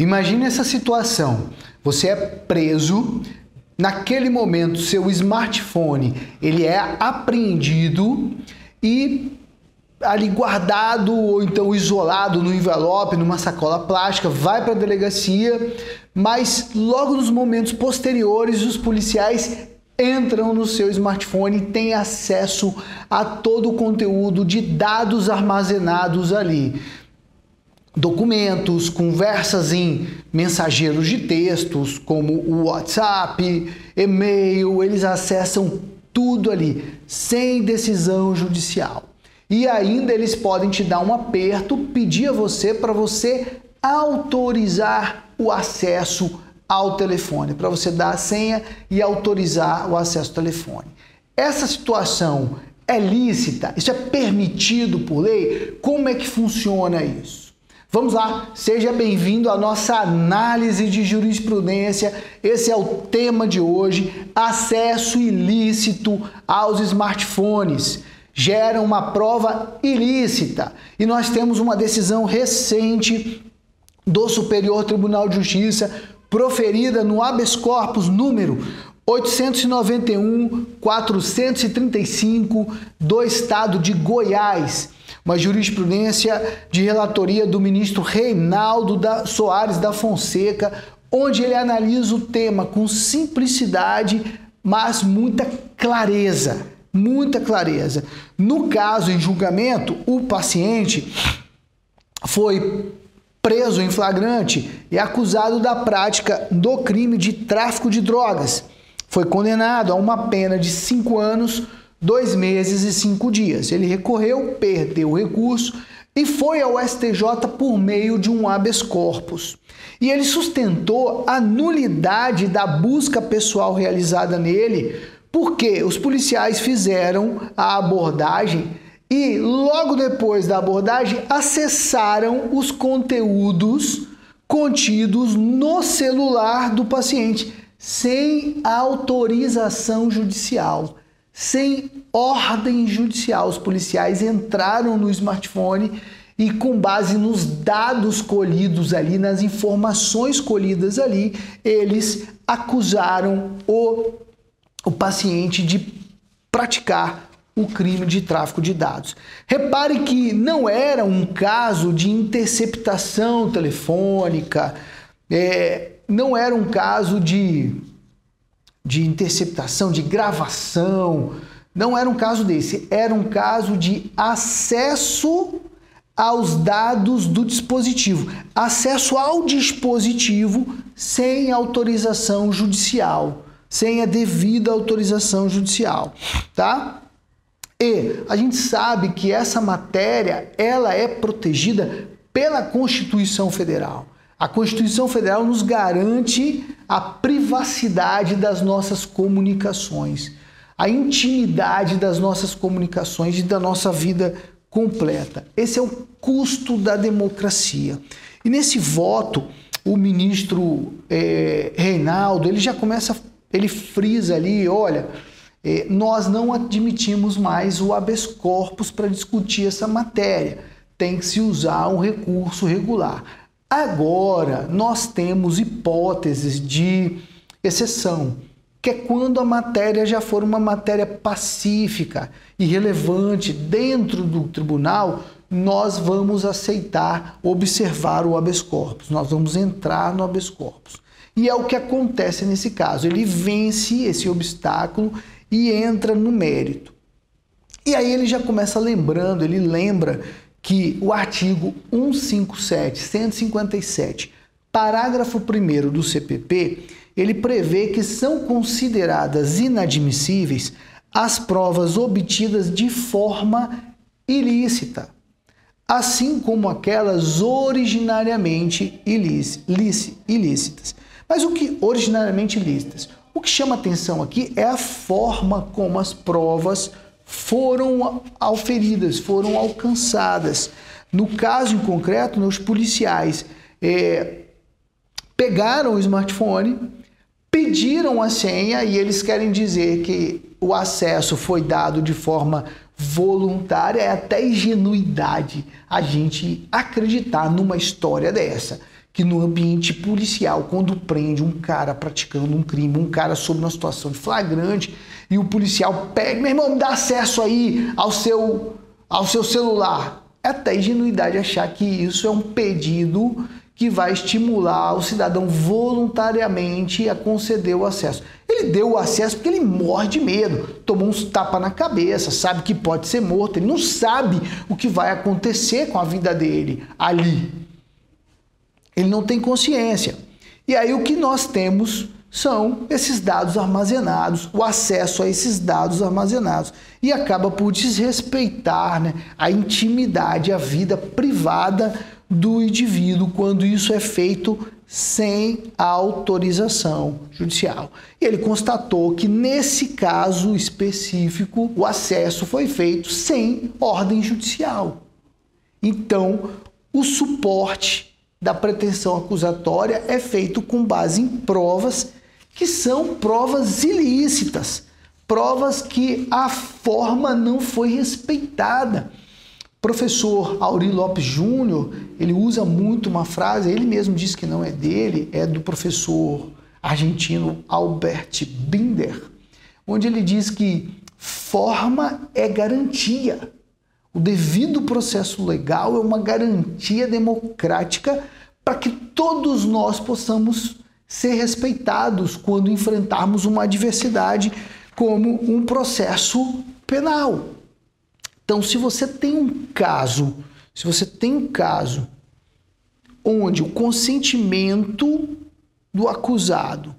Imagine essa situação, você é preso, naquele momento seu smartphone ele é apreendido e ali guardado ou então isolado no envelope, numa sacola plástica, vai para a delegacia, mas logo nos momentos posteriores os policiais entram no seu smartphone e têm acesso a todo o conteúdo de dados armazenados ali. Documentos, conversas em mensageiros de textos, como o WhatsApp, e-mail, eles acessam tudo ali, sem decisão judicial. E ainda eles podem te dar um aperto, pedir a você para você autorizar o acesso ao telefone, para você dar a senha e autorizar o acesso ao telefone. Essa situação é lícita? Isso é permitido por lei? Como é que funciona isso? Vamos lá, seja bem-vindo à nossa análise de jurisprudência. Esse é o tema de hoje, acesso ilícito aos smartphones. Gera uma prova ilícita. E nós temos uma decisão recente do Superior Tribunal de Justiça, proferida no habeas corpus número 891-435 do estado de Goiás. Uma jurisprudência de relatoria do ministro Reinaldo Soares da Fonseca, onde ele analisa o tema com simplicidade, mas muita clareza. Muita clareza. No caso em julgamento, o paciente foi preso em flagrante e acusado da prática do crime de tráfico de drogas. Foi condenado a uma pena de 5 anos, 2 meses e 5 dias. Ele recorreu, perdeu o recurso e foi ao STJ por meio de um habeas corpus. E ele sustentou a nulidade da busca pessoal realizada nele, porque os policiais fizeram a abordagem e logo depois da abordagem acessaram os conteúdos contidos no celular do paciente sem autorização judicial, sem ordem judicial. Os policiais entraram no smartphone e, com base nos dados colhidos ali, nas informações colhidas ali, eles acusaram o paciente de praticar o crime de tráfico de dados. Repare que não era um caso de interceptação telefônica, não era um caso de interceptação, de gravação, não era um caso desse, era um caso de acesso aos dados do dispositivo, acesso ao dispositivo sem autorização judicial, sem a devida autorização judicial, tá? E a gente sabe que essa matéria, ela é protegida pela Constituição Federal. A Constituição Federal nos garante a privacidade das nossas comunicações, a intimidade das nossas comunicações e da nossa vida completa. Esse é o custo da democracia. E nesse voto, o ministro Reinaldo, ele já começa, ele frisa ali, olha, nós não admitimos mais o habeas corpus para discutir essa matéria, tem que se usar um recurso regular. Agora, nós temos hipóteses de exceção, que é quando a matéria já for uma matéria pacífica e relevante dentro do tribunal, nós vamos aceitar, observar o habeas corpus, nós vamos entrar no habeas corpus. E é o que acontece nesse caso, ele vence esse obstáculo e entra no mérito. E aí ele já começa lembrando, ele lembra que o artigo 157, parágrafo 1º do CPP, ele prevê que são consideradas inadmissíveis as provas obtidas de forma ilícita, assim como aquelas originariamente ilícitas. Mas o que originariamente ilícitas? O que chama atenção aqui é a forma como as provas foram auferidas, foram alcançadas. No caso em concreto, os policiais pegaram o smartphone, pediram a senha e eles querem dizer que o acesso foi dado de forma voluntária. É até ingenuidade a gente acreditar numa história dessa, que no ambiente policial, quando prende um cara praticando um crime, um cara sob uma situação de flagrante, e o policial pega, meu irmão, me dá acesso aí ao seu celular. É até ingenuidade achar que isso é um pedido que vai estimular o cidadão voluntariamente a conceder o acesso. Ele deu o acesso porque ele morre de medo, tomou uns tapas na cabeça, sabe que pode ser morto, ele não sabe o que vai acontecer com a vida dele ali. Ele não tem consciência. E aí o que nós temos são esses dados armazenados, o acesso a esses dados armazenados. E acaba por desrespeitar, né, a intimidade, a vida privada do indivíduo, quando isso é feito sem a autorização judicial. E ele constatou que nesse caso específico o acesso foi feito sem ordem judicial. Então, o suporte da pretensão acusatória é feito com base em provas que são provas ilícitas, provas que a forma não foi respeitada. O professor Aurí Lopes Júnior, ele usa muito uma frase, ele mesmo diz que não é dele, é do professor argentino Albert Binder, onde ele diz que forma é garantia. O devido processo legal é uma garantia democrática para que todos nós possamos ser respeitados quando enfrentarmos uma adversidade como um processo penal. Então, se você tem um caso onde o consentimento do acusado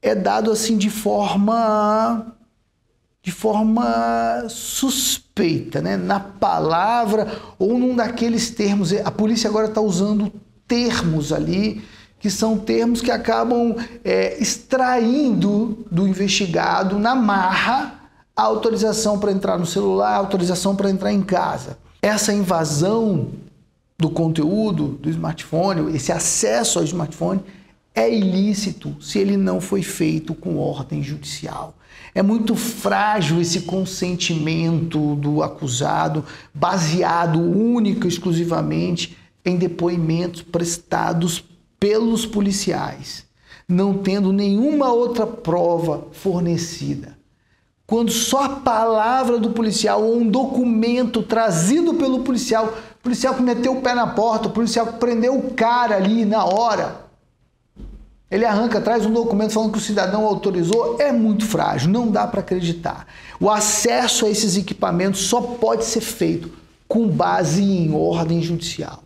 é dado assim de forma suspeita, né? Na palavra ou num daqueles termos, a polícia agora está usando termos ali, que são termos que acabam extraindo do investigado na marra a autorização para entrar no celular, a autorização para entrar em casa. Essa invasão do conteúdo do smartphone, esse acesso ao smartphone é ilícito se ele não foi feito com ordem judicial. É muito frágil esse consentimento do acusado, baseado única e exclusivamente em depoimentos prestados pelos policiais, não tendo nenhuma outra prova fornecida. Quando só a palavra do policial ou um documento trazido pelo policial que meteu o pé na porta, o policial que prendeu o cara ali na hora, ele arranca, traz um documento falando que o cidadão autorizou, é muito frágil, não dá para acreditar. O acesso a esses equipamentos só pode ser feito com base em ordem judicial.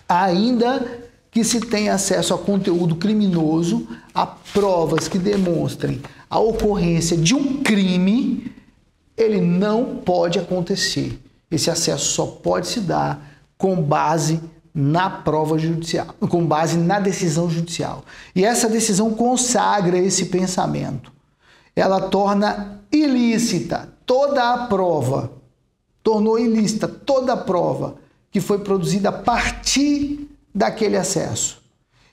Ainda que se tenha acesso a conteúdo criminoso, a provas que demonstrem a ocorrência de um crime, ele não pode acontecer. Esse acesso só pode se dar com base na prova judicial, com base na decisão judicial. E essa decisão consagra esse pensamento. Ela torna ilícita toda a prova, tornou ilícita toda a prova que foi produzida a partir daquele acesso.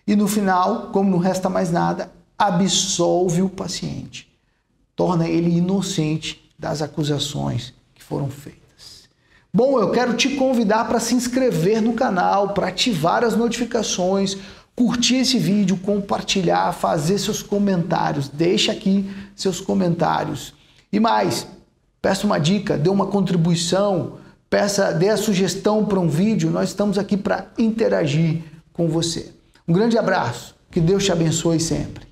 E no final, como não resta mais nada, absolve o paciente, torna ele inocente das acusações que foram feitas. Bom, eu quero te convidar para se inscrever no canal, para ativar as notificações, curtir esse vídeo, compartilhar, fazer seus comentários. Deixa aqui seus comentários. E mais, peça uma dica, dê uma contribuição, dê a sugestão para um vídeo. Nós estamos aqui para interagir com você. Um grande abraço, que Deus te abençoe sempre.